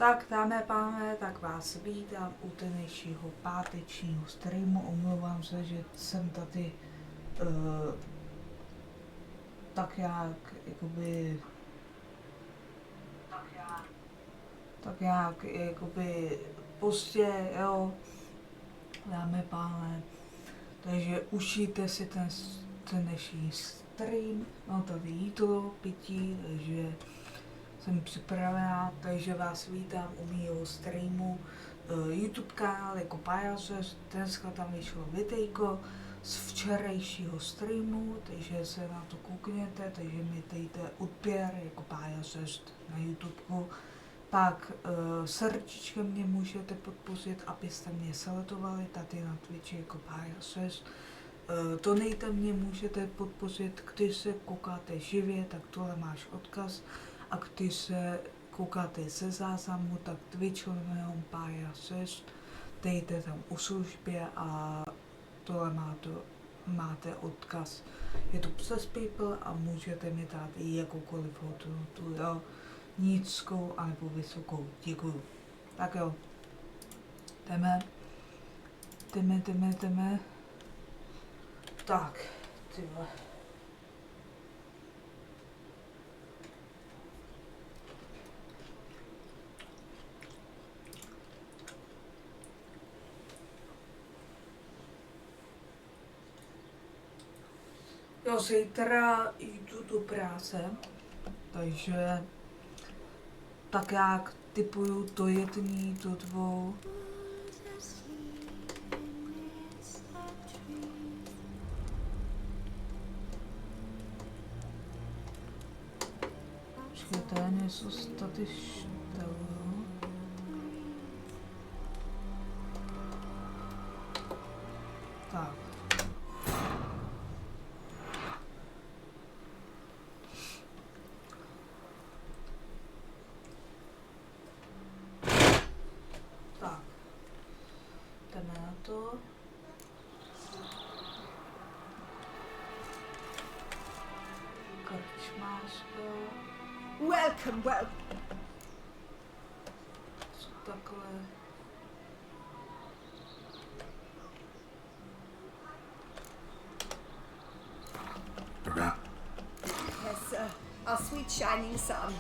Tak dámy a pánové, tak vás vítám u dnešního pátečního streamu. Omlouvám se, že jsem tady tak jak jakoby pozdě, jo, dámy a pánové. Takže užijte si ten dnešní stream, mám tady jídlo, pití, takže jsem připravená, takže vás vítám u mýho streamu. YouTube kanál jako Pajaces, dneska tam vyšlo videjko z včerejšího streamu, takže se na to koukněte, takže mi dejte odběr jako Pajaces na YouTube. Pak srdíčkem mě můžete podpořit, abyste mě sledovali tady na Twitchi jako Pajaces. Donate mě můžete podpořit, když se koukáte živě, tak tohle máš odkaz. A když se koukáte ze záznamu, tak Twitch.com Pajaces, dejte tam u službě a tohle máte odkaz. Je to přes PayPal a můžete mi dát i jakoukoliv hodnotu, jo, nízkou anebo vysokou. Děkuju. Tak jo, jdeme. Tak, tyhle. Jo, zítra jdu do práce, takže tak jak typuju do 1, do 2. Počkejte, něco se tady stalo. Tak. Jdeme na to. Krčmářka. Welcome. Co takhle? Yes, sir. Our sweet shining sun.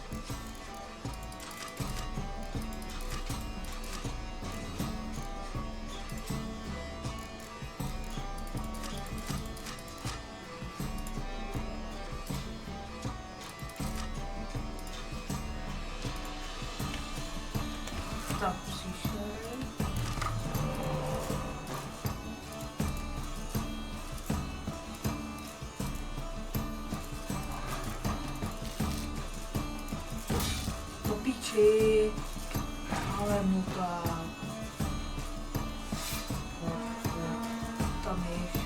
Tak přišel. Do píči. Ale mu tak. Tam ješ.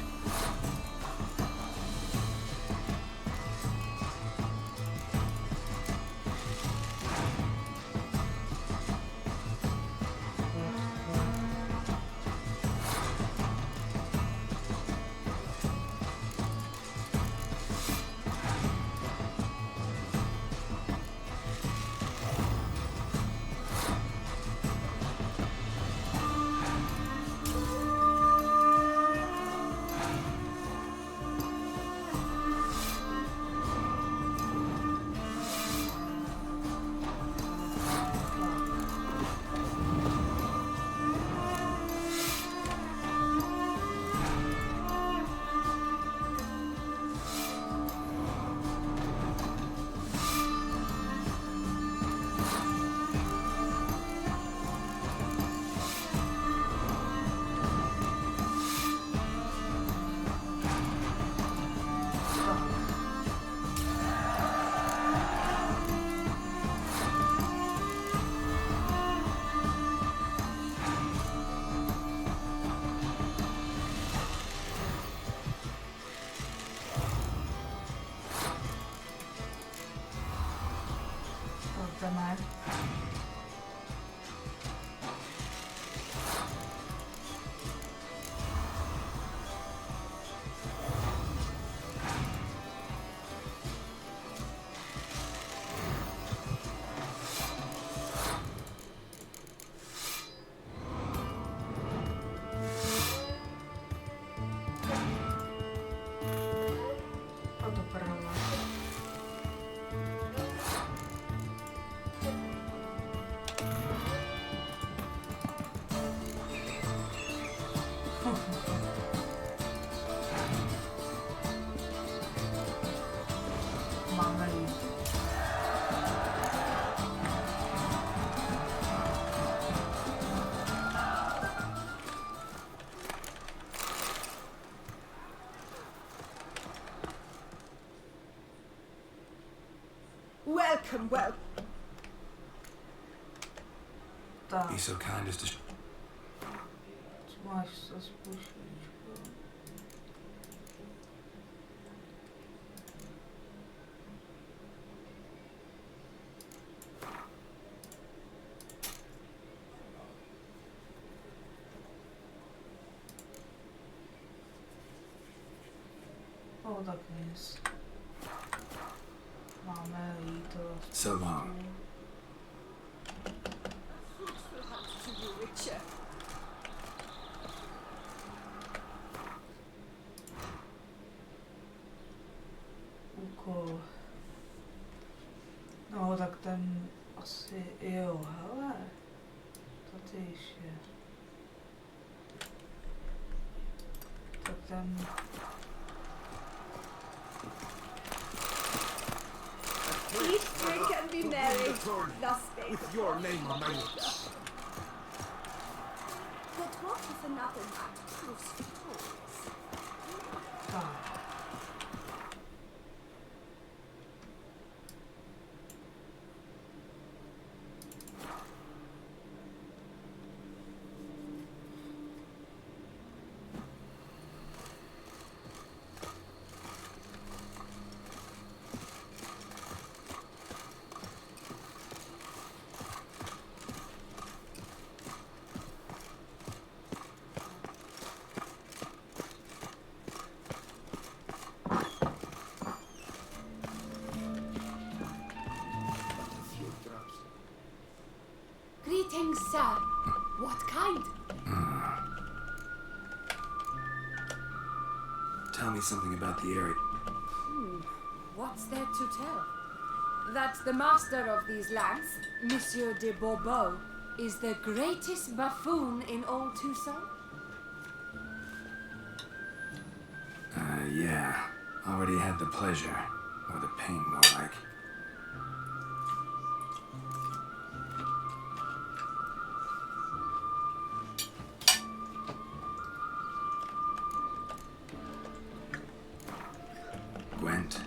Welcome, well. Tak, Be so kind as to. máš zase pušíčku. No tak nic. Máme jídlo. So long. To you, Witcher. Úkol. No tak ten asi, jo, hele. Tady ještě. Tak ten, Eat, drink, and be merry. Thus spake With the your Lord. name on my lips. The talk with another man proves victorious. tak. Few drops. Greetings, sir. What kind? Tell me something about the area. What's there to tell? That the master of these lands, Monsieur de Bourbeau, is the greatest buffoon in all Tucson? Yeah. Already had the pleasure. Or the pain, more like. Gwent.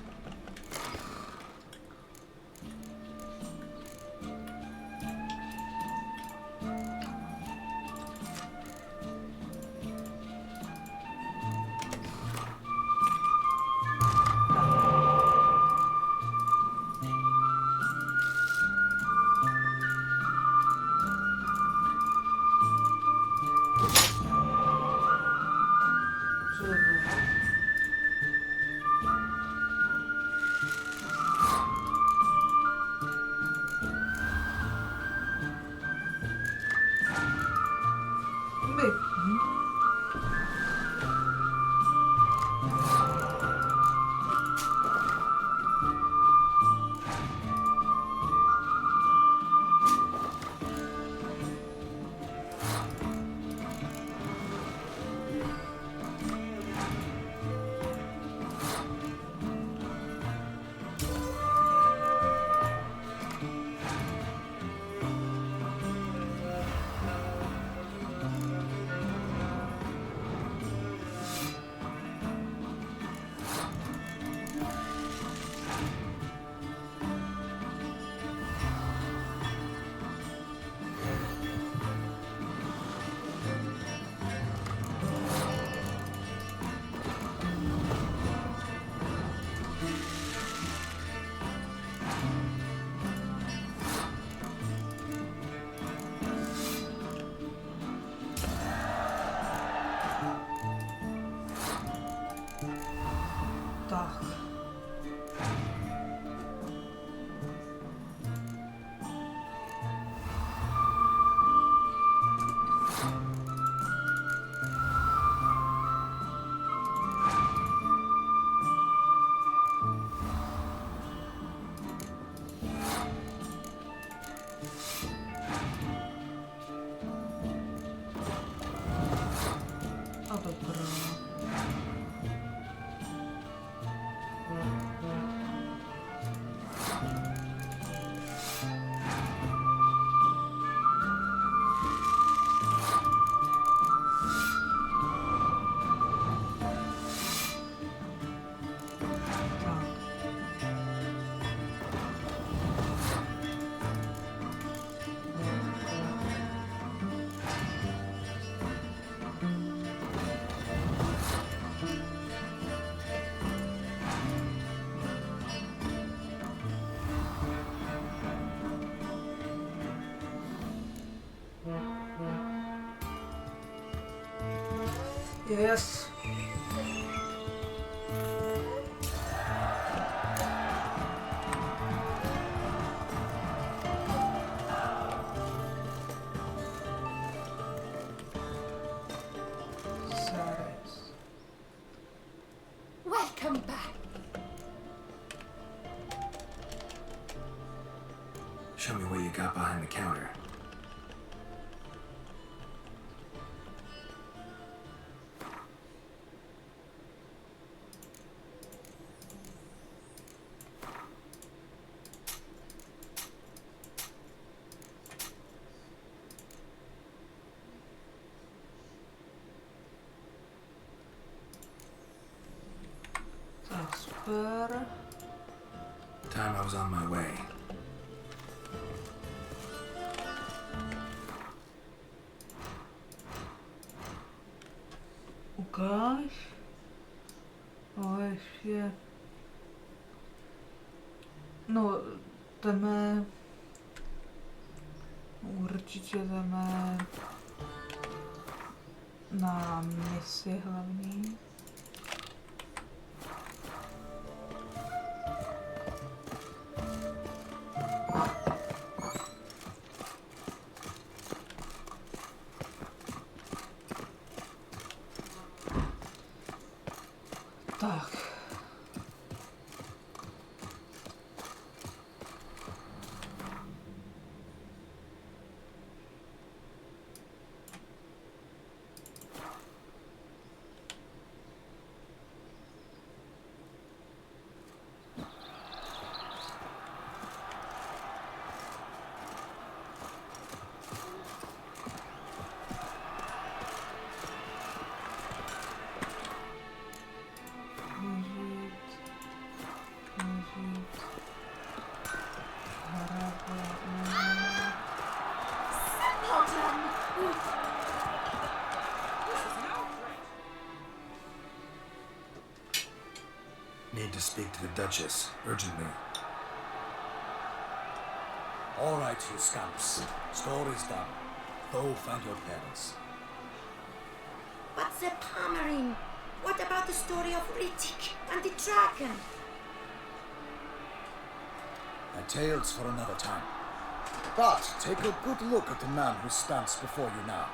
Yes. Ceres. Welcome back. Show me what you got behind the counter. Jasper. Time I was on my way. Ukáž. No ještě. No, jdeme. Určitě jdeme na misi hlavní. Tak. Need to speak to the Duchess, urgently. All right, you scamps. Story's done. Go find your parents. But the Palmerine, what about the story of Rittik and the dragon? A tale's for another time. But take a good look at the man who stands before you now.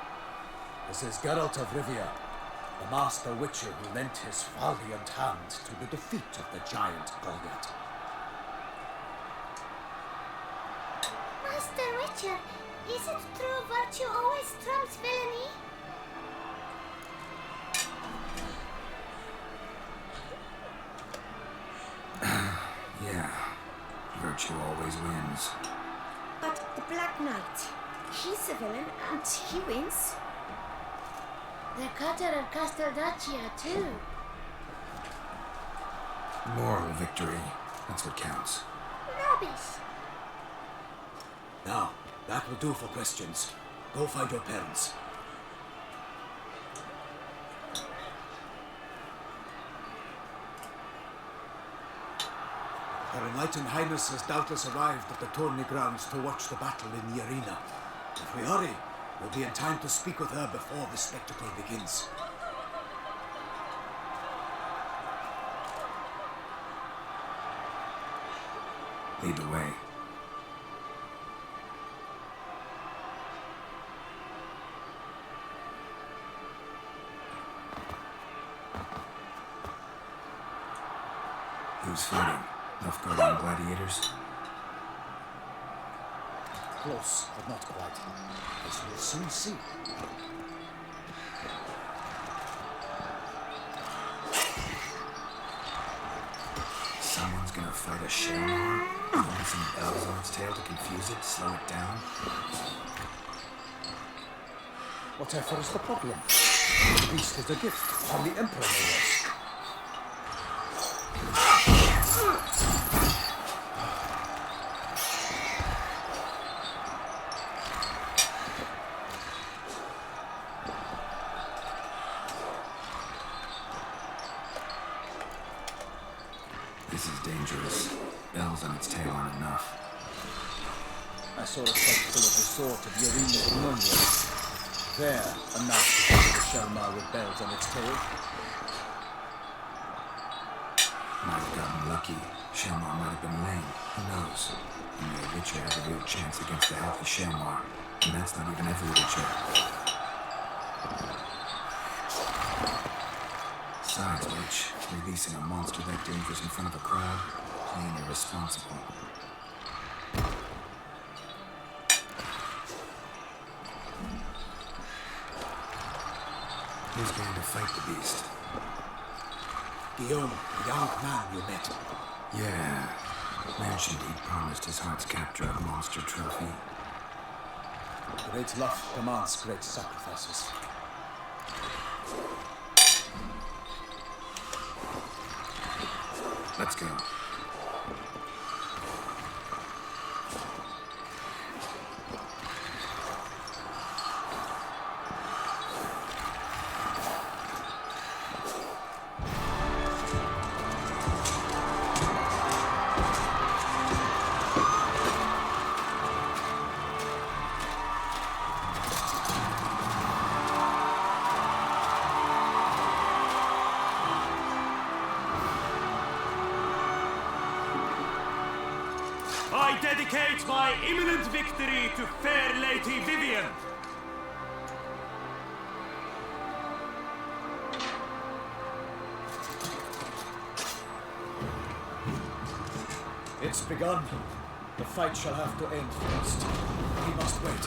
This is Geralt of Rivia, the master witcher who lent his valiant hand to the defeat of the giant Goliath. Master Witcher, is it true virtue always trumps villainy? Yeah, virtue always wins. But the Black Knight, he's a villain and he wins. The cutter of Casteldacia too. Moral victory, that's what counts. Rubbish. Now, that will do for questions. Go find your parents. Her Enlightened Highness has doubtless arrived at the tourney grounds to watch the battle in the arena. If we hurry, we'll be in time to speak with her before the spectacle begins. Lead the way. Who's fighting? Nilfgaardian gladiators? Close, but not quite. As you'll soon see. Someone's gonna fight a Shalimar? Throwing some bells on its tail to confuse it, slow it down? Whatever is the problem? The beast is a gift from the Emperor, no less. This is dangerous. Bells on its tail aren't enough. I saw a spectacle of the sort at the arena in London. There, a mouse to the Shelmar with bells on its tail. Might have gotten lucky. Shelmar might have been lame. Who knows? And the Witcher has a real chance against the healthy Shelmar. And that's not even every Witcher. Besides which, releasing a monster that dangerous in front of a crowd, plain irresponsible. Who's going to fight the beast? Guillaume, the young man you met. Yeah. Mentioned he'd promised his heart's capture a monster trophy. Great love demands great sacrifices. Let's go. I dedicate my imminent victory to fair Lady Vivian. It's begun. The fight shall have to end first. We must wait.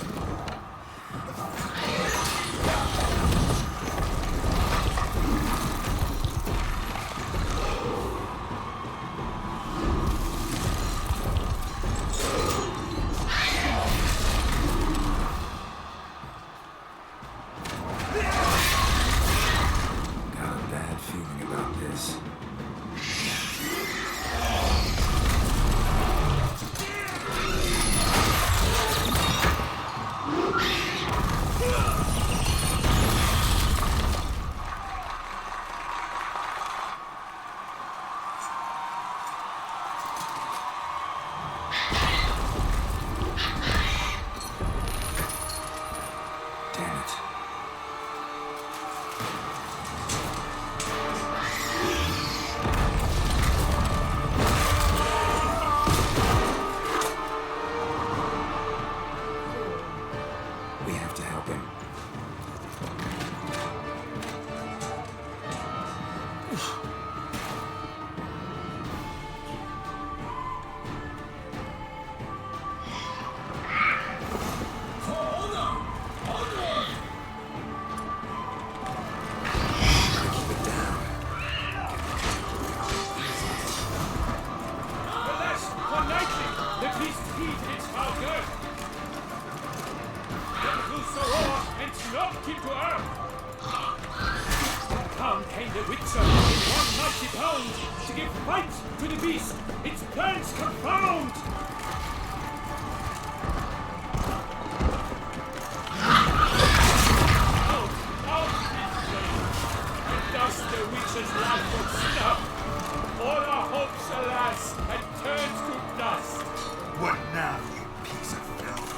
Got a bad feeling about this. Damn it. We have to help him. Keep it down. Alas, one nightly, the beast heed its foul girth. Then whosoever and not keep to earth. Down came the Witcher in one mighty bound to give fight to the beast, its plans confound. Out, out his flame, and thus the Witcher's life would snuff. All our hopes, alas, had turned to dust. What now, you piece of filth?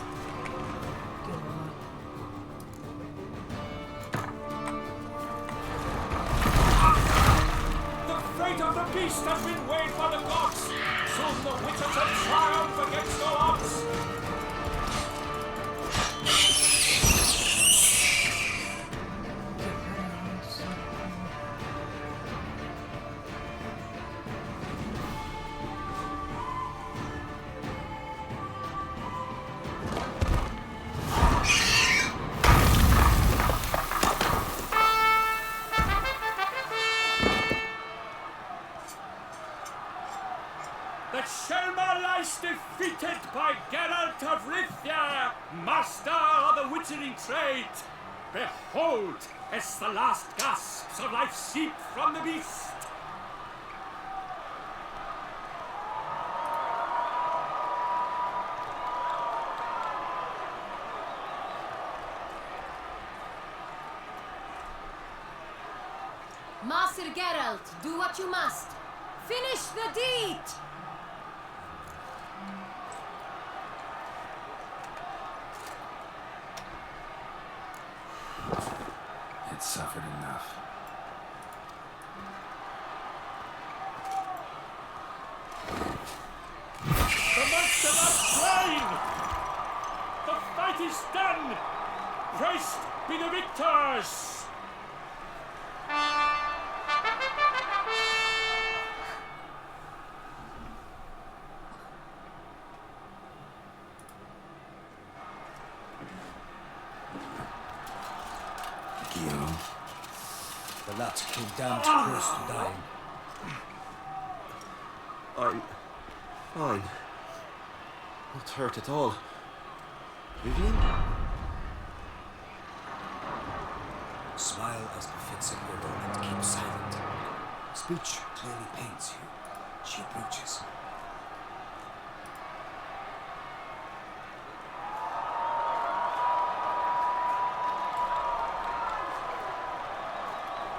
The fate of the beast has been weighed by the gods. Soon the Witcher shall triumph against all odds. That Shelmar lies defeated by Geralt of Rivia, master of the witchering trade. Behold, as the last gasps of life seep from the beast. Master Geralt, do what you must. Finish the deed! suffered enough. The monster are slain! The fight is done! Praised be the victors! Guillaume, The lad came down close to dying. I'm fine. Not hurt at all. Vivian? Smile as befits a widow and keep silent. Speech clearly pains you. She approaches.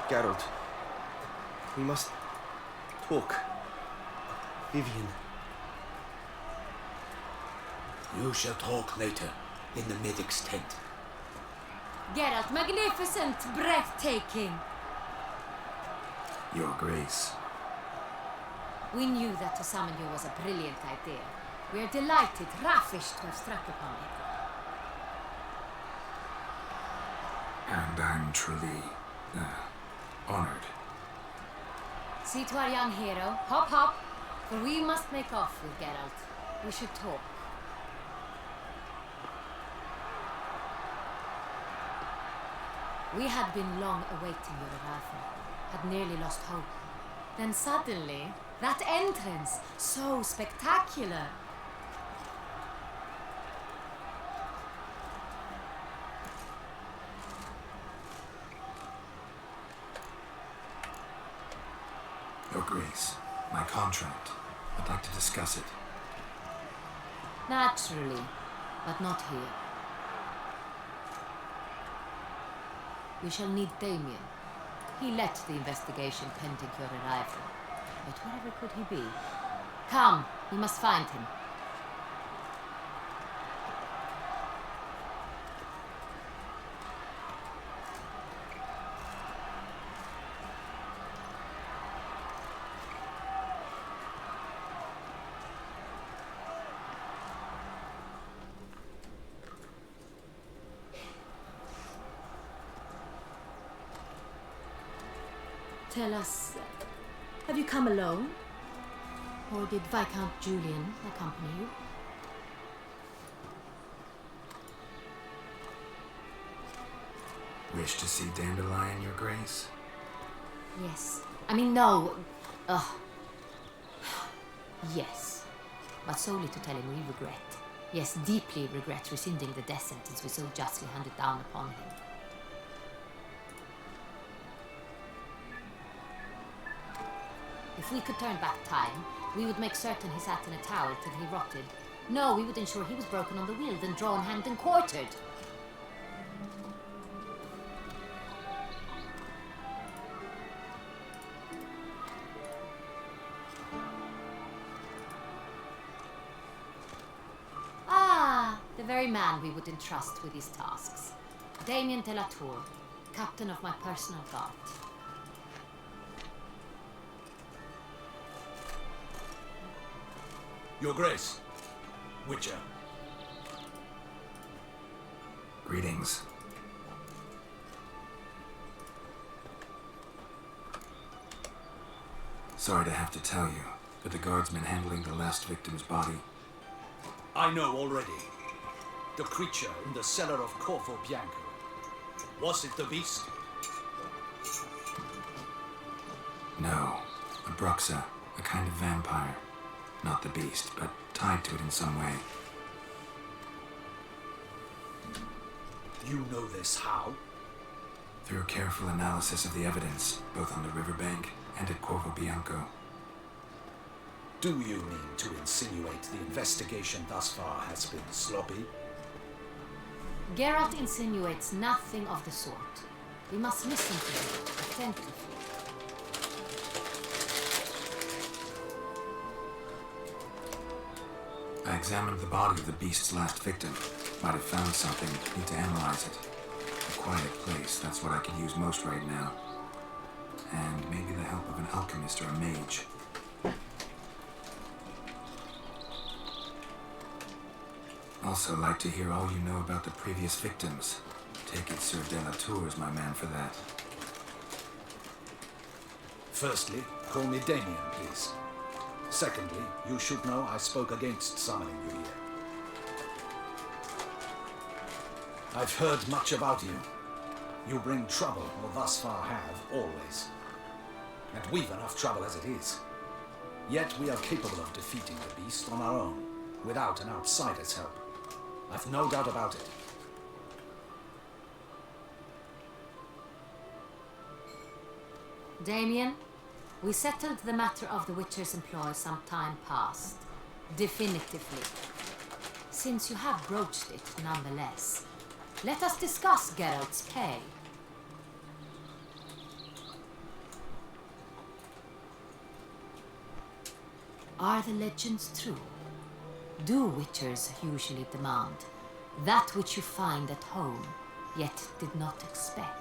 Geralt. We must talk. Vivian. You shall talk later, in the medic's tent. Geralt, magnificent, breathtaking. Your Grace. We knew that to summon you was a brilliant idea. We are delighted, ravished to have struck upon it. And I'm truly, honored. See to our young hero. Hop, hop. For we must make off with Geralt. We should talk. We had been long awaiting your arrival. Had nearly lost hope. Then suddenly, that entrance, so spectacular. Your Grace, my contract. I'd like to discuss it. Naturally, but not here. We shall need Damien. He led the investigation pending your arrival. But wherever could he be? Come, we must find him. Tell us, have you come alone? Or did Viscount Julian accompany you? Wish to see Dandelion, Your Grace? Yes. I mean, no. Yes. But solely to tell him we regret. Yes, deeply regret rescinding the death sentence we so justly handed down upon him. If we could turn back time, we would make certain he sat in a tower till he rotted. No, we would ensure he was broken on the wheel, then drawn, hanged, and quartered. Ah, the very man we would entrust with these tasks. Damien de la Tour, captain of my personal guard. Your Grace, Witcher. Greetings. Sorry to have to tell you, but the guardsman handling the last victim's body. I know already. The creature in the cellar of Corvo Bianco. Was it the beast? No, a Bruxa, a kind of vampire. Not the beast, but tied to it in some way. You know this how? Through a careful analysis of the evidence, both on the riverbank and at Corvo Bianco. Do you mean to insinuate the investigation thus far has been sloppy? Geralt insinuates nothing of the sort. We must listen to him attentively. I examined the body of the beast's last victim. Might have found something, need to analyze it. Of quiet place. That's what I could use most right now. And maybe the help of an alchemist or a mage. Also like to hear all you know about the previous victims. Take it Sir Delatour is my man for that. Firstly, call me Damien, please. Secondly, you should know I spoke against summoning you here. I've heard much about you. You bring trouble, or thus far have, always. And we've enough trouble as it is. Yet we are capable of defeating the beast on our own, without an outsider's help. I've no doubt about it. Damien, we settled the matter of the Witcher's employ some time past. Definitively. Since you have broached it, nonetheless, let us discuss Geralt's pay. Are the legends true? Do Witchers usually demand that which you find at home, yet did not expect?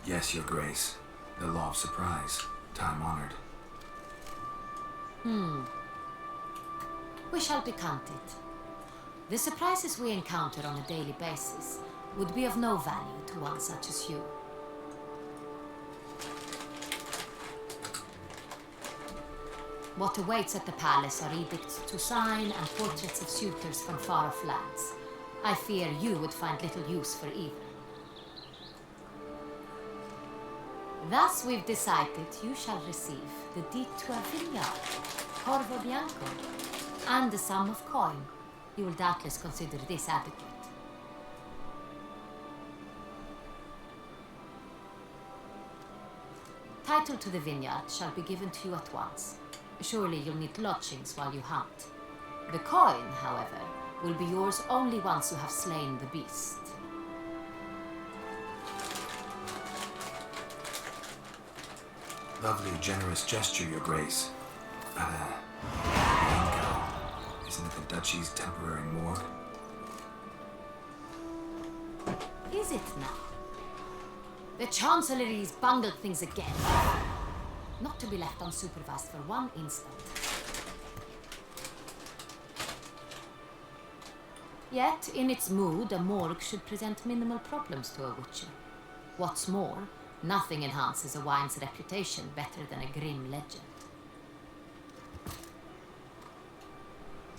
Yes, Your Grace. The law of surprise. Time-honored. We shall be counted. The surprises we encounter on a daily basis would be of no value to one such as you. What awaits at the palace are edicts to sign and portraits of suitors from far-off lands. I fear you would find little use for either. Thus we've decided you shall receive the deed to a vineyard, Corvo Bianco, and a sum of coin. You will doubtless consider this adequate. Title to the vineyard shall be given to you at once. Surely you'll need lodgings while you hunt. The coin, however, will be yours only once you have slain the beast. Lovely, generous gesture, Your Grace. But, Bianco, isn't it the Duchy's temporary morgue? Is it now? The Chancellery's bungled things again. Not to be left unsupervised for one instant. Yet, in its mood, a morgue should present minimal problems to a Witcher. What's more, nothing enhances a wine's reputation better than a grim legend.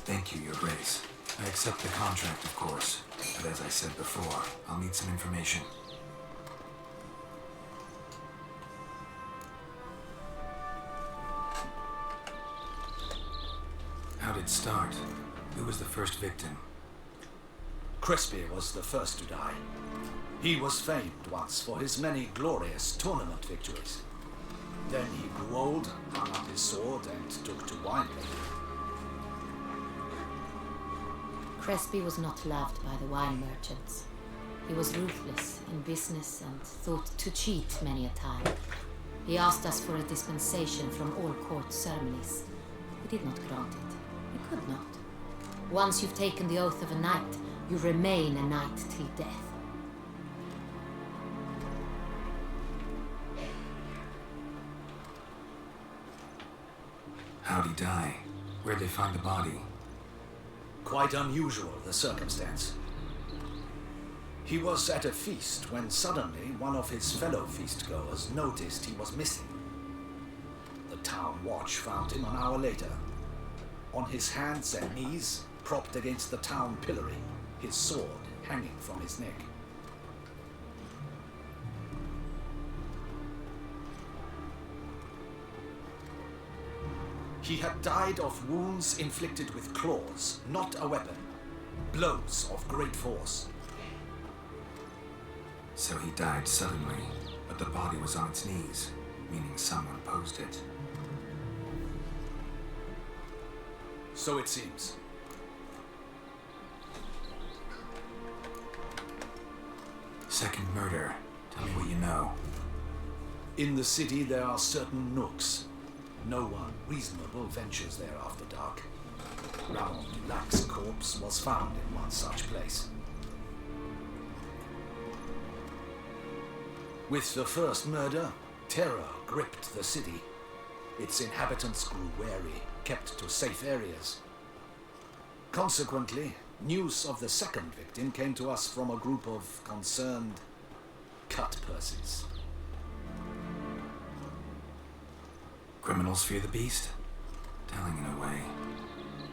Thank you, Your Grace. I accept the contract, of course. But as I said before, I'll need some information. How did it start? Who was the first victim? Crespi was the first to die. He was famed once for his many glorious tournament victories. Then he grew old, hung up his sword, and took to wine making. Crespi was not loved by the wine merchants. He was ruthless in business and thought to cheat many a time. He asked us for a dispensation from all court ceremonies. We did not grant it. We could not. Once you've taken the oath of a knight, you remain a knight till death. How'd he die? Where'd they find the body? Quite unusual, the circumstance. He was at a feast when suddenly one of his fellow feastgoers noticed he was missing. The town watch found him an hour later, on his hands and knees, propped against the town pillory, his sword hanging from his neck. He had died of wounds inflicted with claws, not a weapon. Blows of great force. So he died suddenly, but the body was on its knees, meaning someone posed it. So it seems. Second murder. Tell me what you know. In the city there are certain nooks, No one reasonable ventures there after dark. Ramon Dulac's corpse was found in one such place. With the first murder, terror gripped the city. Its inhabitants grew wary, kept to safe areas. Consequently, news of the second victim came to us from a group of concerned cut-purses. Criminals fear the beast? Telling in a way.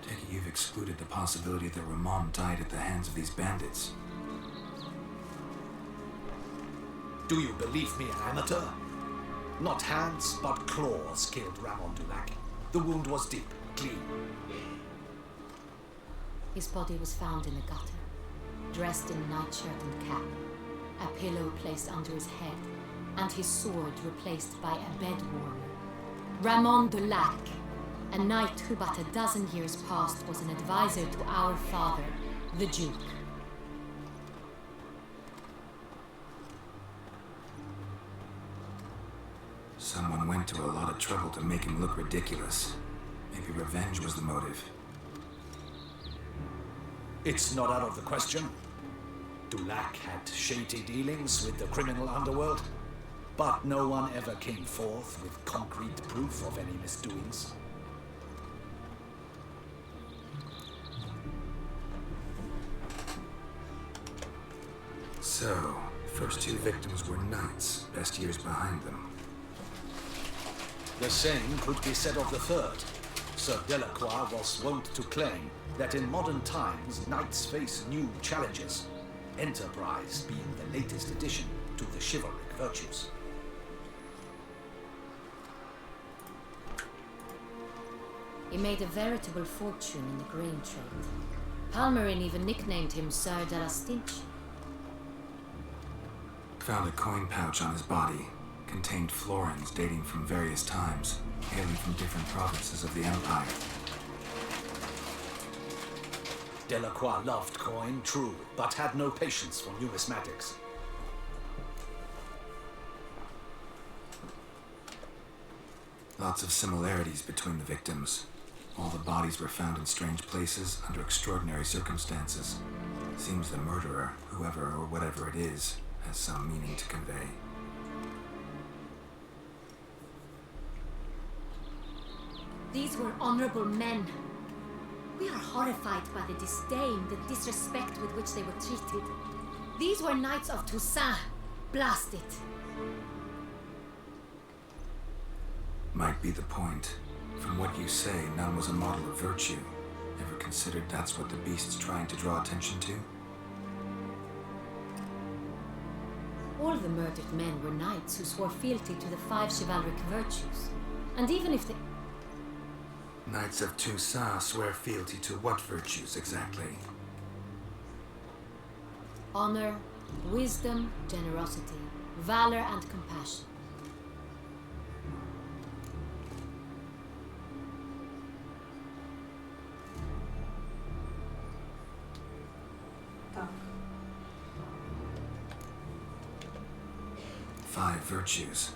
Take it you've excluded the possibility that Ramon died at the hands of these bandits. Do you believe me, an amateur? Not hands, but claws killed Ramon Dulac. The wound was deep, clean. His body was found in the gutter, dressed in nightshirt and cap, a pillow placed under his head, and his sword replaced by a bed warmer. Ramon Dulac, a knight who but a dozen years past was an advisor to our father, the Duke. Someone went to a lot of trouble to make him look ridiculous. Maybe revenge was the motive. It's not out of the question. Dulac had shady dealings with the criminal underworld, but no one ever came forth with concrete proof of any misdoings. So, first two victims were knights, best years behind them. The same could be said of the third. Sir Delacroix was wont to claim that in modern times knights face new challenges, enterprise being the latest addition to the chivalric virtues. He made a veritable fortune in the grain trade. Palmerin even nicknamed him Sir de la Stinch. Found a coin pouch on his body. Contained florins dating from various times, hailing from different provinces of the Empire. Delacroix loved coin, true, but had no patience for numismatics. Lots of similarities between the victims. All the bodies were found in strange places under extraordinary circumstances. Seems the murderer, whoever or whatever it is, has some meaning to convey. These were honorable men. We are horrified by the disdain, the disrespect with which they were treated. These were knights of Toussaint. Blast it. Might be the point. From what you say, none was a model of virtue. Ever considered that's what the beast's trying to draw attention to? All the murdered men were knights who swore fealty to the 5 chivalric virtues. And even if they... Knights of Toussaint swear fealty to what virtues exactly? Honor, wisdom, generosity, valor, and compassion. Tak. 5 virtues.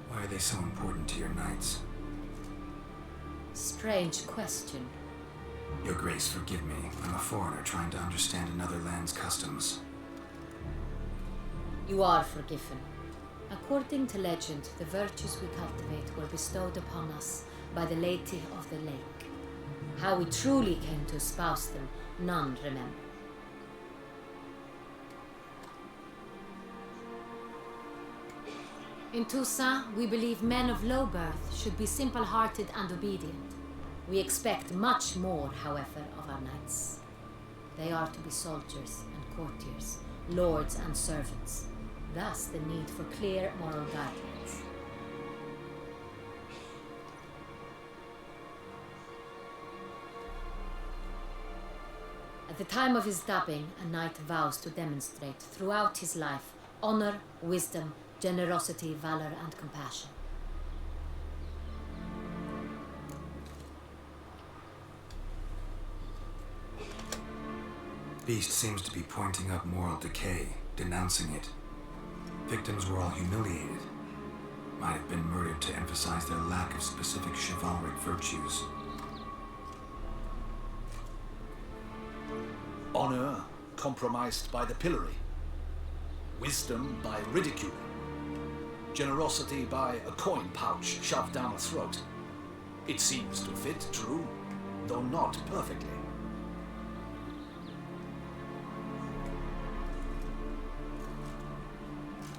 Why are they so important to your knights? Strange question. Your Grace, forgive me. I'm a foreigner trying to understand another land's customs. You are forgiven. According to legend, the virtues we cultivate were bestowed upon us by the Lady of the Lake. How we truly came to espouse them, none remember. In Toussaint, we believe men of low birth should be simple-hearted and obedient. We expect much more, however, of our knights. They are to be soldiers and courtiers, lords and servants. Thus the need for clear moral guidelines. At the time of his dubbing, a knight vows to demonstrate throughout his life honor, wisdom, generosity, valor, and compassion. Beast seems to be pointing up moral decay, denouncing it. Victims were all humiliated. might have been murdered to emphasize their lack of specific chivalric virtues. Honor compromised by the pillory. Wisdom by ridicule. Generosity by a coin pouch shoved down a throat. It seems to fit, true, though not perfectly.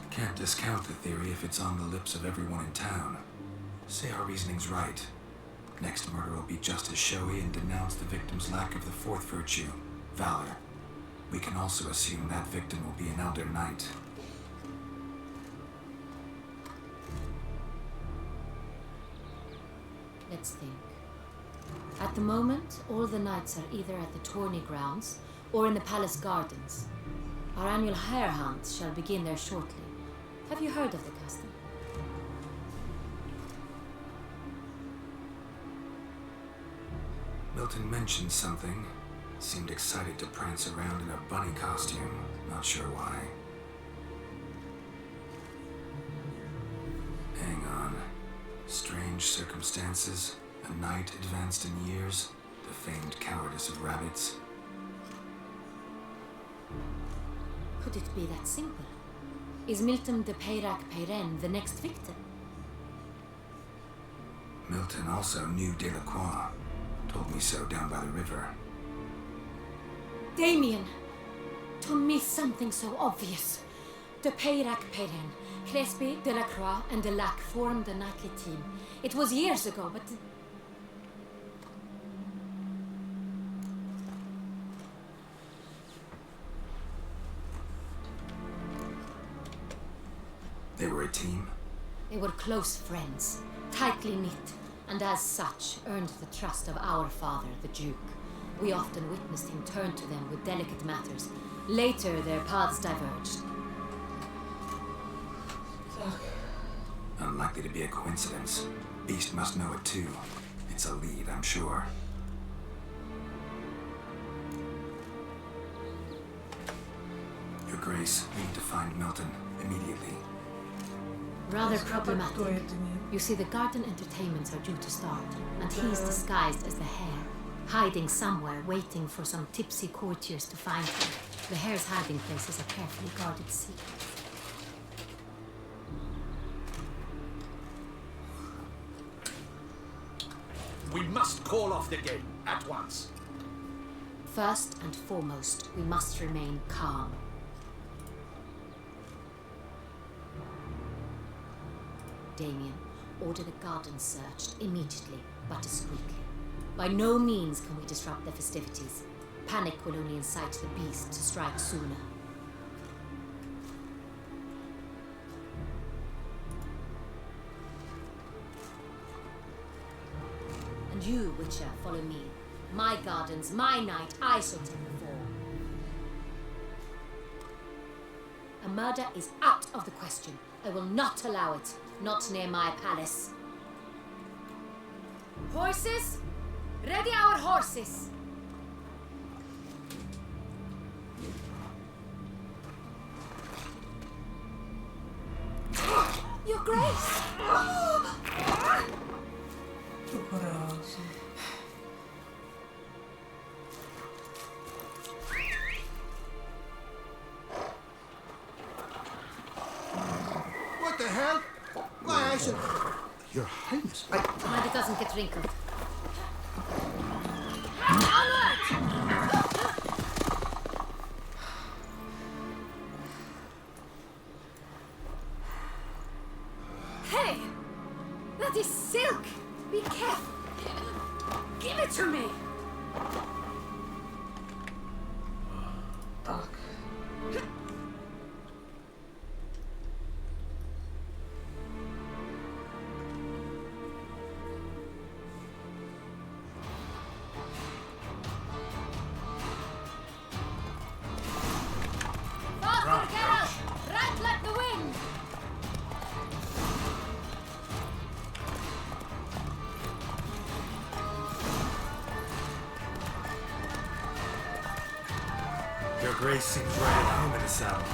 Can't discount the theory if it's on the lips of everyone in town. Say our reasoning's right. Next murder will be just as showy and denounce the victim's lack of the fourth virtue, valor. We can also assume that victim will be an elder knight. Let's think. At the moment, all the knights are either at the tourney grounds or in the palace gardens. Our annual hare hunt shall begin there shortly. Have you heard of the custom? Milton mentioned something. Seemed excited to prance around in a bunny costume. Not sure why. Hang on. Strange circumstances. A knight advanced in years. The famed cowardice of rabbits. Could it be that simple? Is Milton de Peyrac Peyren the next victim? Milton also knew Delacroix. Told me so down by the river. Damien! To miss something so obvious. De Peyrac Peyren, Crespi, Delacroix, and Delac formed the knightly team. It was years ago, but... They were a team? They were close friends, tightly knit, and as such earned the trust of our father, the Duke. We often witnessed him turn to them with delicate matters. Later, their paths diverged. Unlikely to be a coincidence. Beast must know it too. It's a lead, I'm sure. Your Grace, we need to find Milton immediately. Rather problematic. You see, the garden entertainments are due to start, and he's disguised as the hare, hiding somewhere, waiting for some tipsy courtiers to find him. The hare's hiding place is a carefully guarded secret. We must call off the game at once. First and foremost, we must remain calm. Damien, order the garden searched immediately, but discreetly. By no means can we disrupt the festivities. Panic will only incite the beast to strike sooner. And you, Witcher, follow me. My gardens, my night, I shall take the fall. A murder is out of the question. I will not allow it. Not near my palace. Horses? Ready our horses! Your Grace! What the hell? Why, I should... Your Highness, Mind it doesn't get wrinkled. Hey! That is silk! Be careful! Give it to me! Tak. Faster, Geralt! Right like the wind! Your Grace seems right at home in the saddle.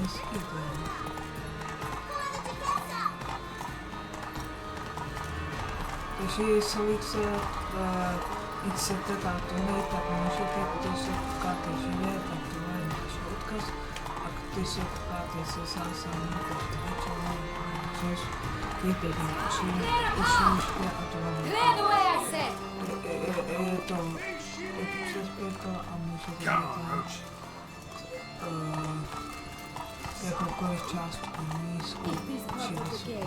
dnes idem. Takže jestli chcete tátovi, tak můžete, když se koukáte živě, tak tohle je náš odkaz. A když se koukáte se sami, tak Twitchovou, což je pěkně ušušky a tohle je to příspěvka a můžete jakoukoliv částku nízkou či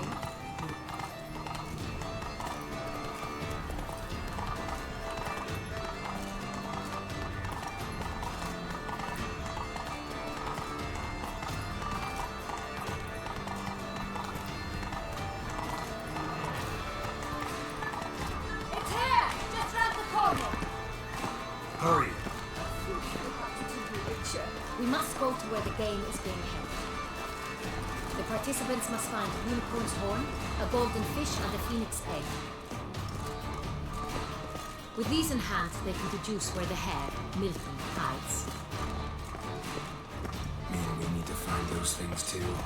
Hurry! We must go to where the game is being held. The participants must find a unicorn's horn, a golden fish, and a phoenix egg. With these in hand, they can deduce where the hare, Milton, hides. Man, we need to find those things too.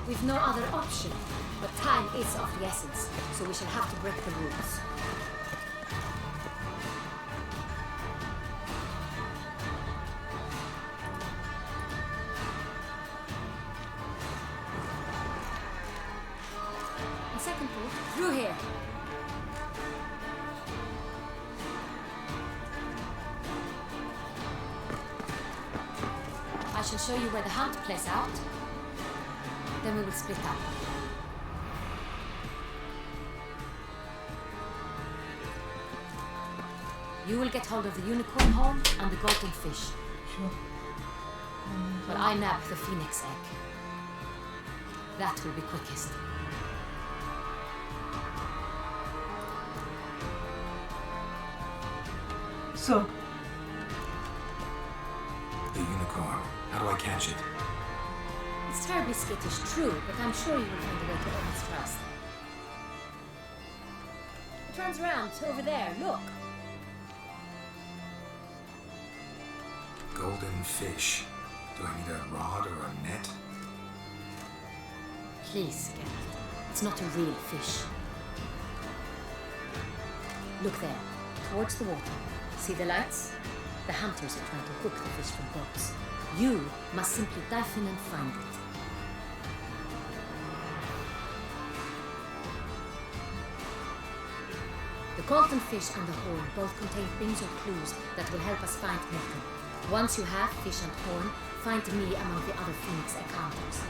We've no other option, but time is of the essence, so we shall have to break the rules. Second thought, through here. I shall show you where the hunt plays out. Then we will split up. You will get hold of the unicorn horn and the golden fish. Sure. But I nab the phoenix egg. That will be quickest. So, The unicorn. How do I catch it? It's terribly skittish, true, but I'm sure you will find a way to earn its trust. It turns around, over there, look. Golden fish. Do I need a rod or a net? Please, Geralt. It's not a real fish. Look there, towards the water. See the lights? The hunters are trying to hook the fish from boats. You must simply dive in and find it. The golden fish and the horn both contain things or clues that will help us find Milton. Once you have fish and horn, find me among the other Phoenix encounters.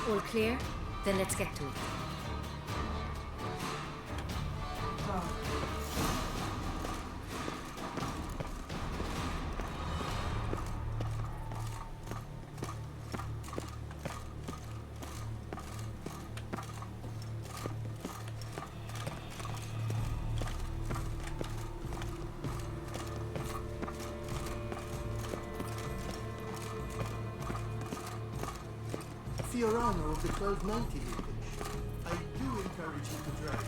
All clear? Then let's get to it. Fiorano of the 1290 vintage. I do encourage you to try it.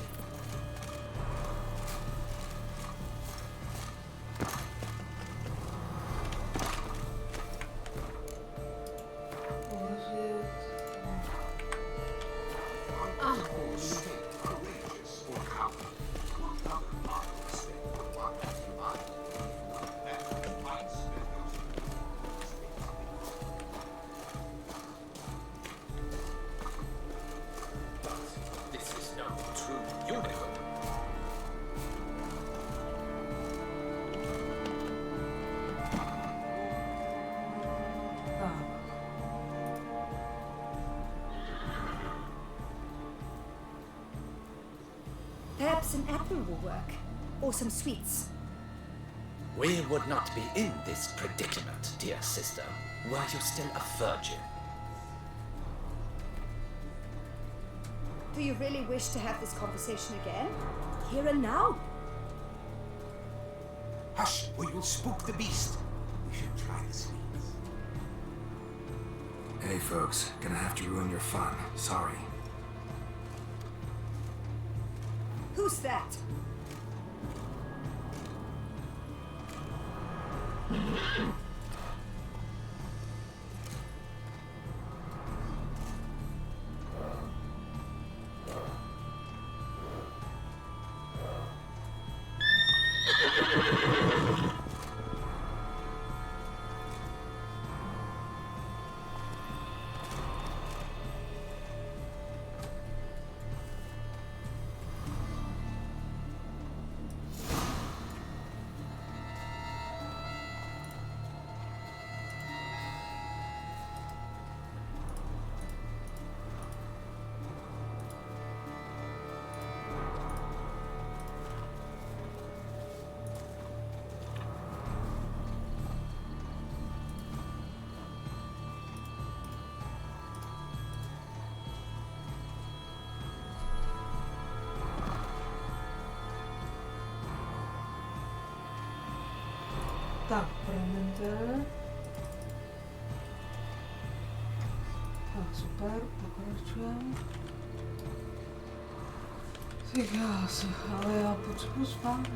Perhaps an apple will work. Or some sweets. We would not be in this predicament, dear sister, were you still a virgin. Do you really wish to have this conversation again? Here and now? Hush, or you'll spook the beast. We should try the sweets. Hey folks, gonna have to ruin your fun. Sorry. Who's that? Tak, promiňte. Tak, super, pokračujeme. Říká se, ale já potřebuji spánek.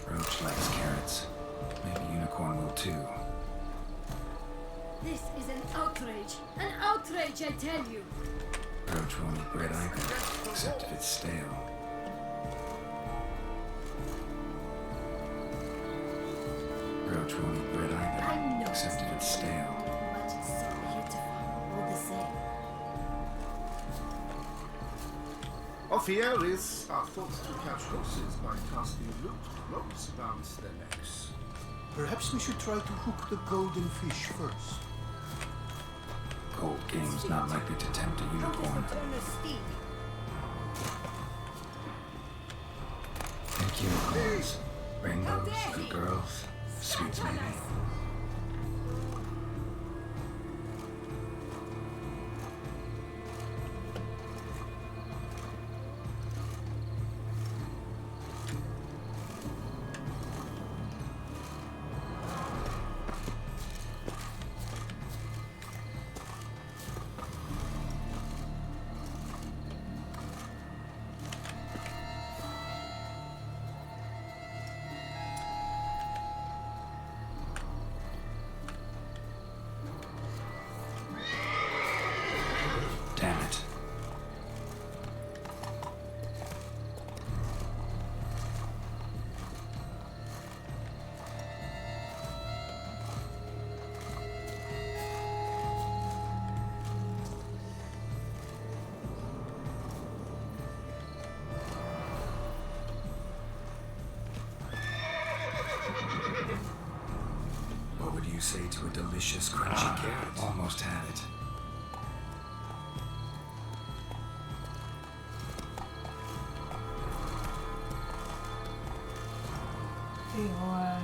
Roach likes carrots. Maybe Unicorn will too. This is an outrage. An outrage, I tell you. Roach won't eat bread either, except if it's stale. Roach won't eat bread either, except if it's stale. But it's so beautiful, all the same. Off here is our thought to catch horses by casting looped ropes around their necks. Perhaps we should try to hook the golden fish first. Cold game's not likely to tempt a unicorn. Think unicorns, rainbows, good girls, sweets maybe. Damn it. What would you say to a delicious crunchy carrot? Almost had it. Ty vole.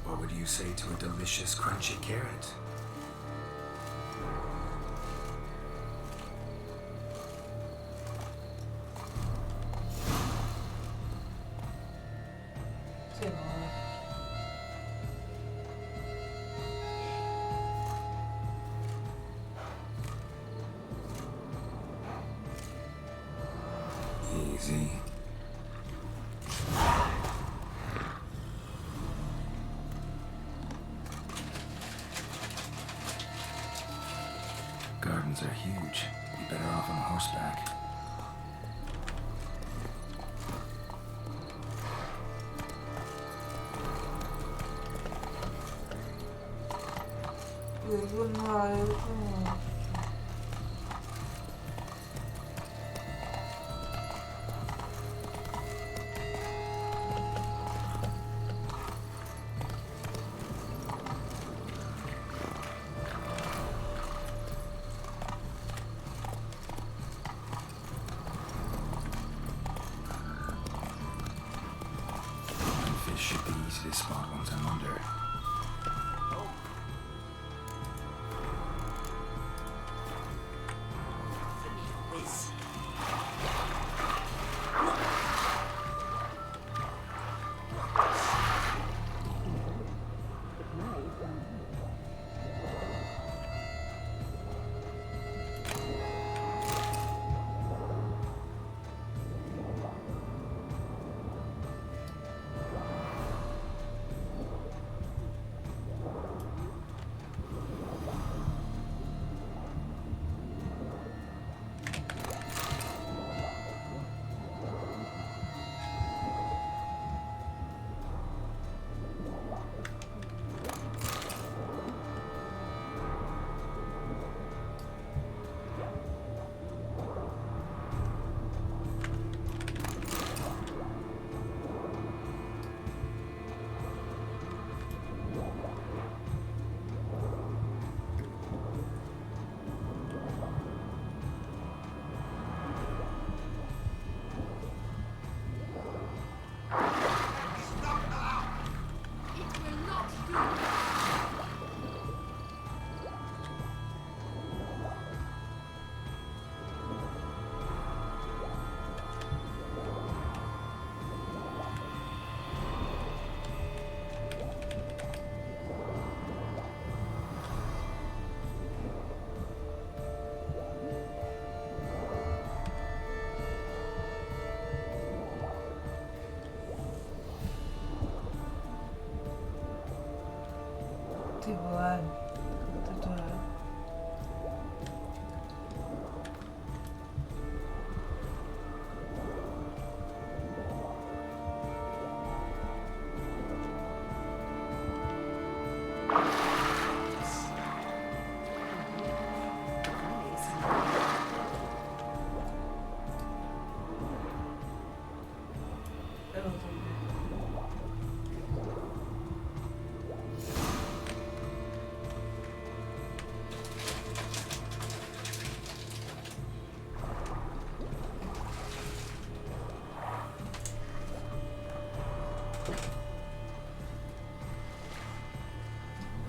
What would you say to a delicious crunchy carrot? Ty vole. Easy. Gardens are huge. Be better off on horseback. easy to spot once I'm under. Ty vole, to je.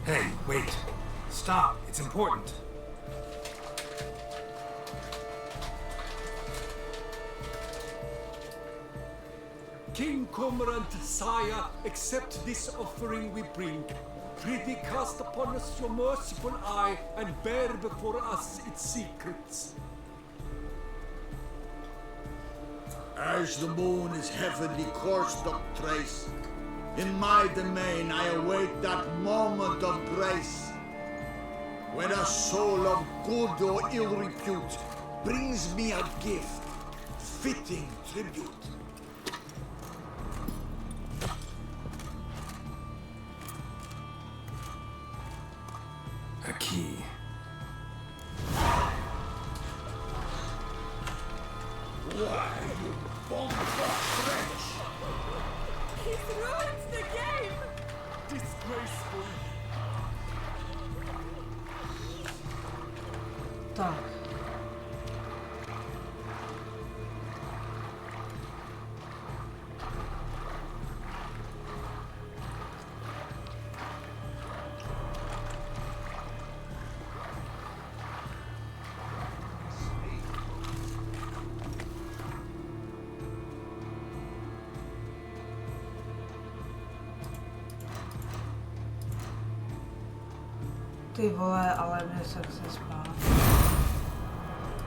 Hey, wait. Stop. It's important. King Cormorant, sire, accept this offering we bring. Prithee cast upon us your merciful eye and bear before us its secrets. As the moon is heavily coursed up trace, in my domain I await that moment of grace, when a soul of good or ill repute brings me a gift, fitting tribute. A key. Why, you bomb-fuck wretch! He's ruined the game! Disgraceful. Tak. Ty vole, ale mě se chce spát.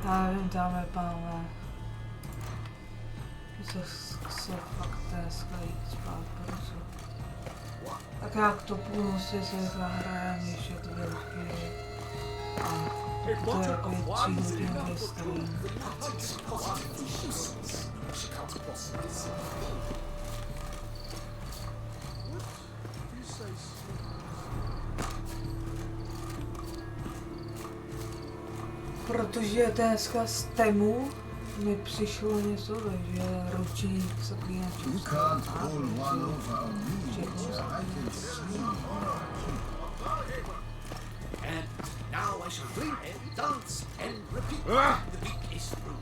Já nevím, dáme pánové. Že se fakt dneska jít spát, protože... Tak jak to půjdu si zahrajeme ještě 2 chvíli. A to je jako 3hodinový stream. Protože dneska z Temu mi přišlo něco, takže ručník zaklínačů. You can't pull one over on me, so I can swing on a And now I shall drink and dance and repeat. The week is through.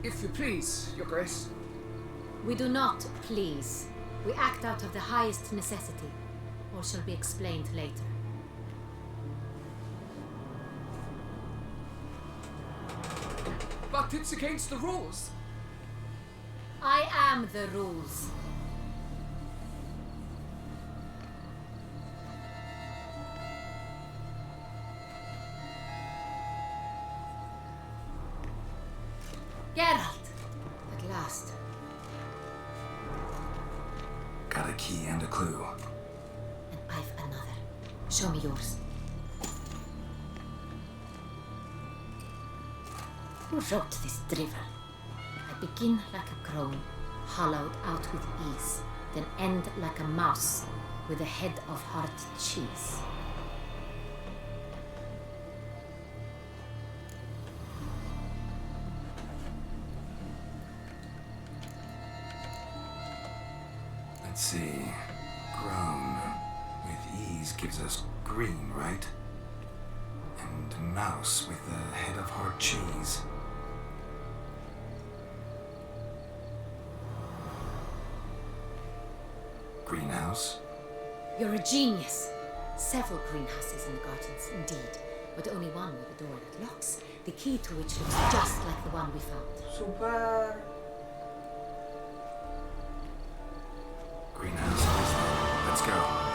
If you please, Your Grace. We do not please. We act out of the highest necessity. All shall be explained later. But it's against the rules. I am the rules. Geralt! At last. Got a key and a clue. And I've another. Show me yours. Who wrote this drivel? I begin like a crone, hollowed out with ease, then end like a mouse with a head of hard cheese. Let's see. Grown with ease gives us green, right? And mouse with a head of hard cheese. Greenhouse? You're a genius. Several greenhouses in the gardens, indeed, but only one with a door that locks, the key to which looks just like the one we found. Super. Greenhouse it is then. Let's go.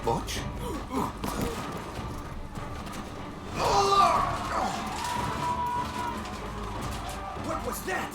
Butch? What was that?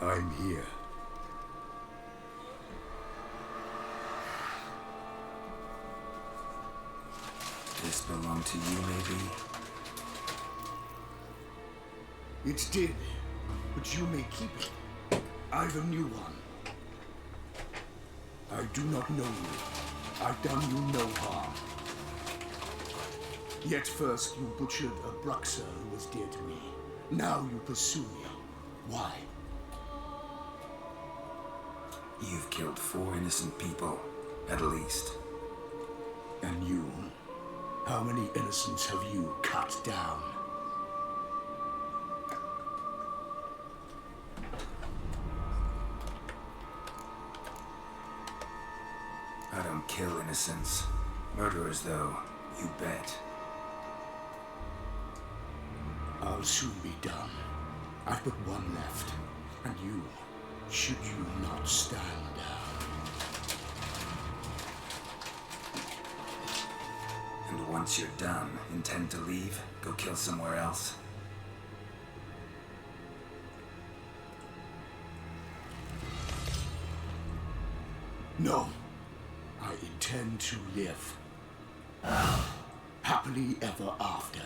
I'm here. This belong to you, maybe? It did, but you may keep it. I've a new one. I do not know you. I've done you no harm. Yet first you butchered a Bruxer who was dear to me. Now you pursue me. Why? You've killed 4 innocent people, at least. And you? How many innocents have you cut down? I don't kill innocents. Murderers, though, you bet. I'll soon be done. I've but one left. And you, should you not stand down. And once you're done, intend to leave? Go kill somewhere else? No. I intend to live. Happily ever after.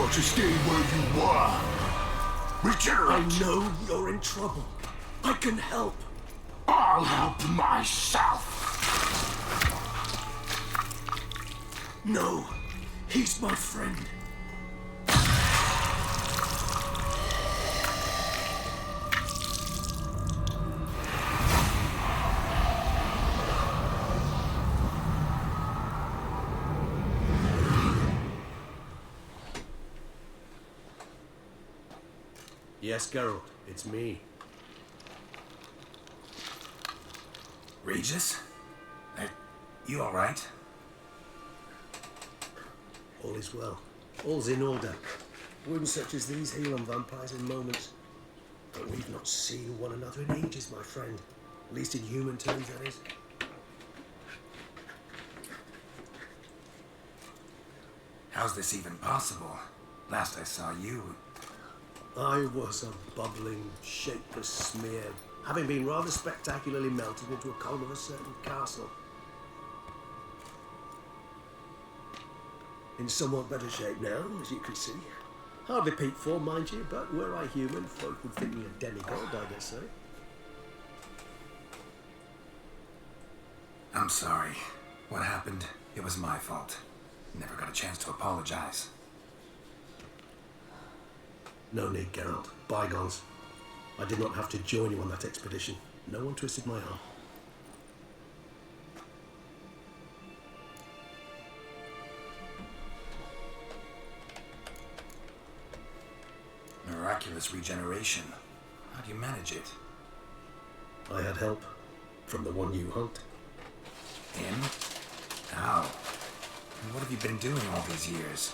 ought to stay where you were. Richard! I know you're in trouble. I can help. I'll help myself. No, he's my friend. Yes, Geralt, it's me. Regis? You alright? All is well. All's in order. Wounds such as these heal on vampires in moments. But we've not seen one another in ages, my friend. At least in human terms, that is. How's this even possible? Last I saw you... I was a bubbling, shapeless smear, having been rather spectacularly melted into a column of a certain castle. In somewhat better shape now, as you can see. Hardly peak form, mind you, but were I human, folk would think me a demigod, I guess so. I'm sorry. What happened, it was my fault. Never got a chance to apologize. No need, Geralt. Bygones. I did not have to join you on that expedition. No one twisted my arm. Miraculous regeneration. How do you manage it? I had help. From the one you hunt. Him? How? And what have you been doing all these years?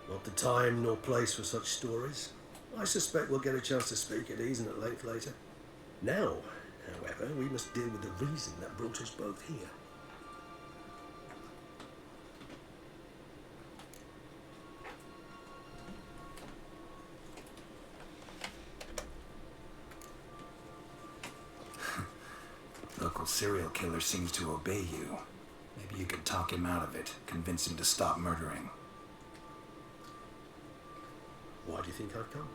Not the time nor place for such stories. I suspect we'll get a chance to speak at ease and at length later. Now, however, we must deal with the reason that brought us both here. Local serial killer seems to obey you. Maybe you could talk him out of it, convince him to stop murdering. Why do you think I've come?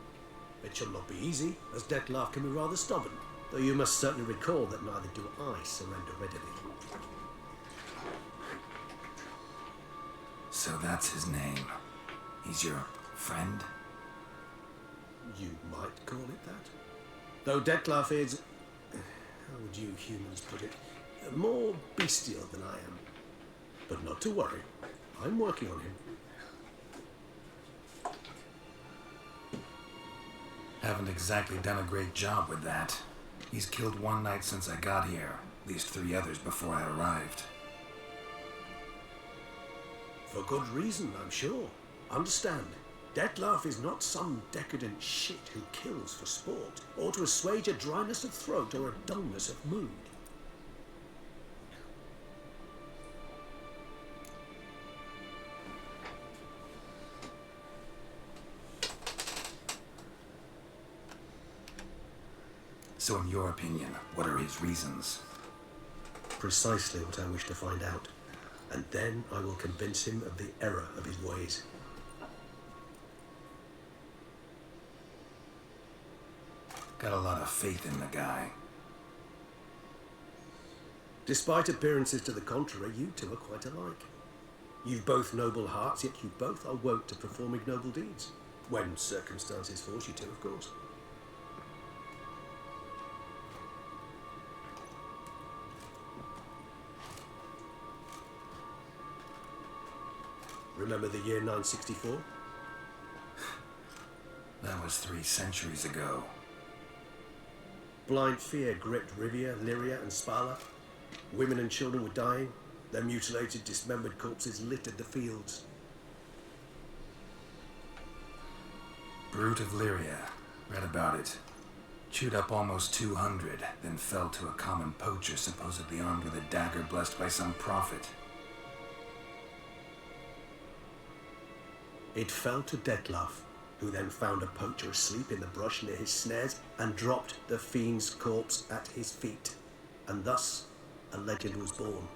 It shall not be easy, as Dettlaff can be rather stubborn, though you must certainly recall that neither do I surrender readily. So that's his name. He's your friend? You might call it that. Though Dettlaff is, how would you humans put it, more bestial than I am. But not to worry, I'm working on him. Haven't exactly done a great job with that. He's killed one knight since I got here, at least 3 others before I arrived. For good reason, I'm sure. Understand, Dettlaff is not some decadent shit who kills for sport, or to assuage a dryness of throat or a dullness of mood. So in your opinion, what are his reasons? Precisely what I wish to find out. And then I will convince him of the error of his ways. Got a lot of faith in the guy. Despite appearances to the contrary, you two are quite alike. You've both noble hearts, yet you both are wont to perform ignoble deeds. When circumstances force you to, of course. Remember the year 964? That was 3 centuries ago. Blind fear gripped Rivia, Lyria, and Spala. Women and children were dying. Their mutilated, dismembered corpses littered the fields. Brute of Lyria. Read about it. Chewed up almost 200, then fell to a common poacher supposedly armed with a dagger blessed by some prophet. It fell to Dettlaff, who then found a poacher asleep in the brush near his snares and dropped the fiend's corpse at his feet. And thus, a legend was born.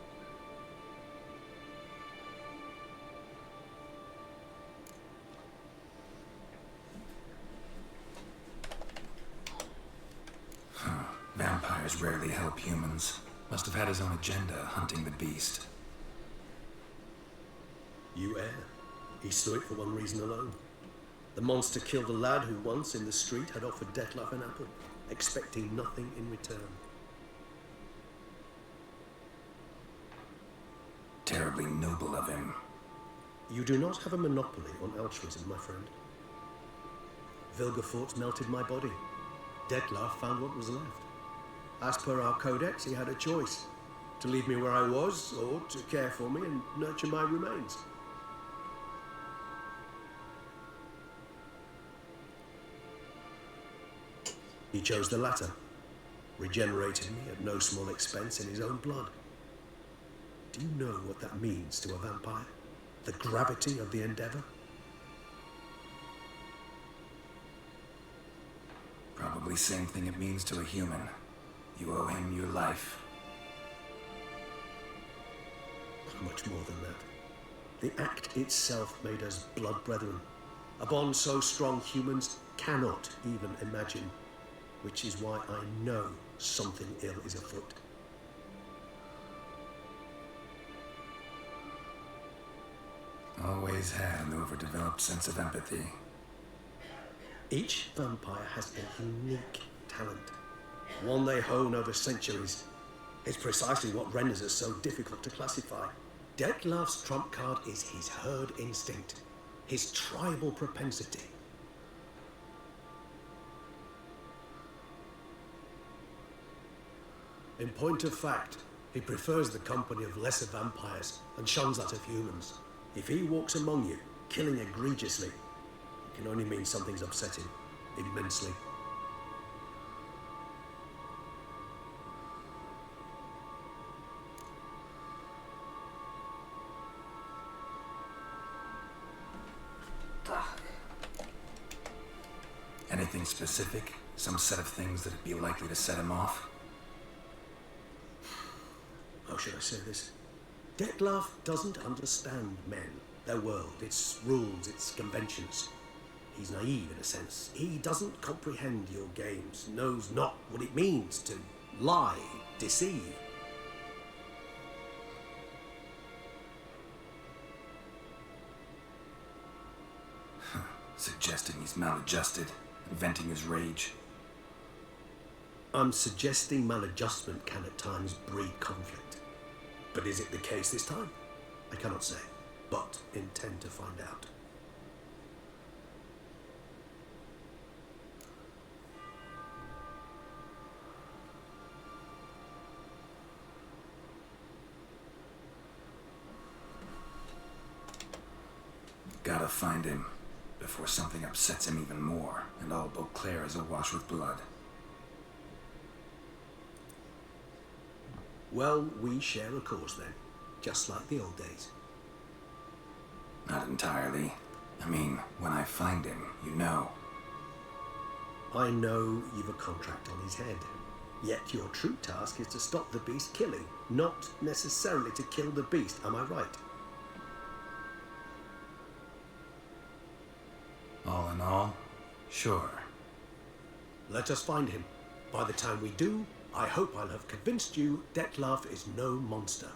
Vampires rarely help humans. Must have had his own agenda hunting the beast. You err. He saw it for one reason alone. The monster killed a lad who once in the street had offered Dettlaff an apple, expecting nothing in return. Terribly noble of him. You do not have a monopoly on altruism, my friend. Vilgefortz melted my body. Dettlaff found what was left. As per our codex, he had a choice: to leave me where I was, or to care for me and nurture my remains. He chose the latter, regenerated me at no small expense in his own blood. Do you know what that means to a vampire? The gravity of the endeavor? Probably same thing it means to a human. You owe him your life. Much more than that. The act itself made us blood brethren. A bond so strong humans cannot even imagine. Which is why I know something ill is afoot. Always had an overdeveloped sense of empathy. Each vampire has a unique talent, one they hone over centuries. It's precisely what renders us so difficult to classify. Dettlaff's trump card is his herd instinct, his tribal propensity. In point of fact, he prefers the company of lesser vampires and shuns that of humans. If he walks among you, killing egregiously, it can only mean something's upset him immensely. Anything specific? Some set of things that'd be likely to set him off? How should I say this? Dettlaff doesn't understand men, their world, its rules, its conventions. He's naive in a sense. He doesn't comprehend your games, knows not what it means to lie, deceive. Suggesting he's maladjusted, venting his rage. I'm suggesting maladjustment can at times breed conflict. But is it the case this time? I cannot say, but intend to find out. Gotta find him before something upsets him even more, and all Beauclair is awash with blood. Well, we share a cause then, just like the old days. Not entirely. I mean, when I find him, you know. I know you've a contract on his head. Yet your true task is to stop the beast killing, not necessarily to kill the beast, am I right? All in all, sure. Let us find him. By the time we do, I hope I'll have convinced you Dettlaff is no monster.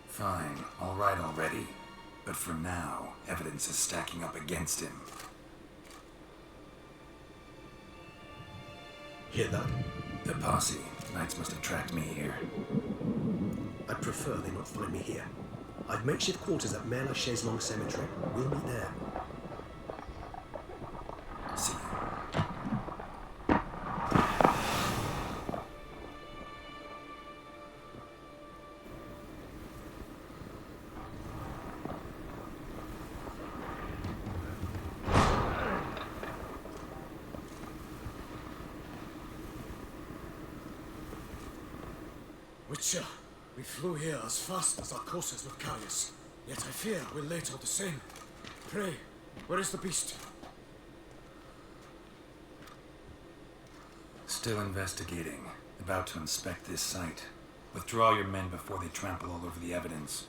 Fine, all right already. But for now, evidence is stacking up against him. Hear that? The posse. Knights must have tracked me here. I'd prefer they not find me here. I've makeshift quarters at Mère Lachaise-Long Cemetery. We'll meet there. See you. Witcher, we flew here as fast as our courses would carry us. Yet I fear we're late all the same. Pray, where is the beast? Still investigating. About to inspect this site. Withdraw your men before they trample all over the evidence.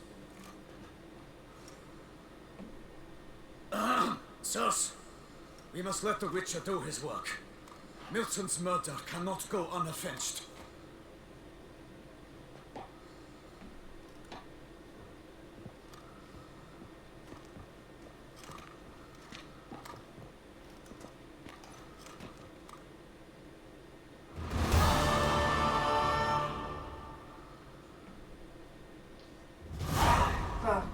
Sirs, we must let the Witcher do his work. Milton's murder cannot go unavenged. Tak.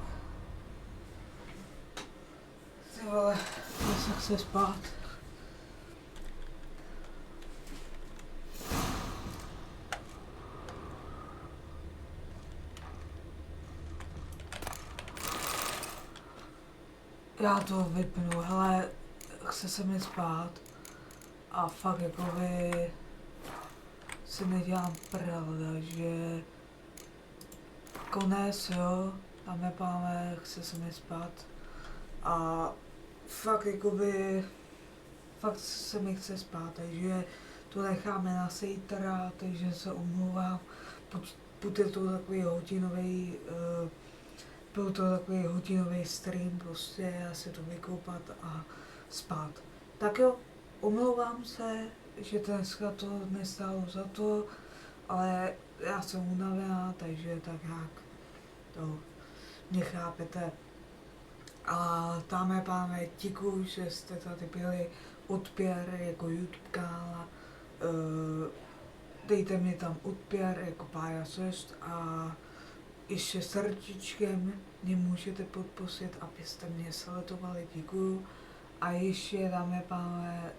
Ty vole, já se chci spát. Já to vypnu, hele, chce se mi spát a fakt jakoby si nedělám prdel, takže konec, jo, dámy a pánové, chce se mi spát a fakt jakoby, fakt se mi chce spát, takže to necháme na zítra, takže se omlouvám, bude to takový hodinový, byl to takový hodinový stream, prostě já si to vykoupat a spát. Tak jo, omlouvám se, že dneska to nestálo za to, ale já jsem unavená, takže tak jak to mě chápete. A dámy a pánové, děkuji, že jste tady byli, odběr jako YouTube kanál, dejte mi tam odběr jako Pája Sost a ještě srdíčkem mě můžete podpořit, abyste mě sledovali, děkuju. A ještě, dámy a pánové,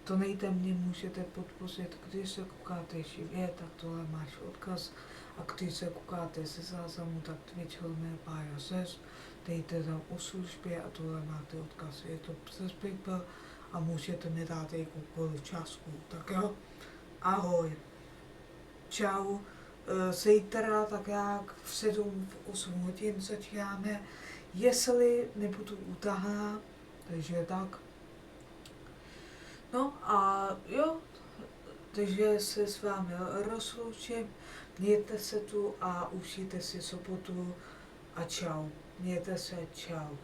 to nejde mě můžete podpořit, když se koukáte živě, tak tohle máš odkaz. A když se koukáte se záznamu, tak Twitch Helmer Pája Sost, dejte tam o službě a tohle máte odkaz. Je to přes PayPal a můžete mi dát jakoukoliv částku. Tak jo, ahoj, čau. Zítra tak jak v 7, v 8 hodin začínáme, jestli nebudu utahaná, takže tak. No a jo, takže se s vámi rozloučím, mějte se tu a užijte si sobotu a čau, mějte se, čau.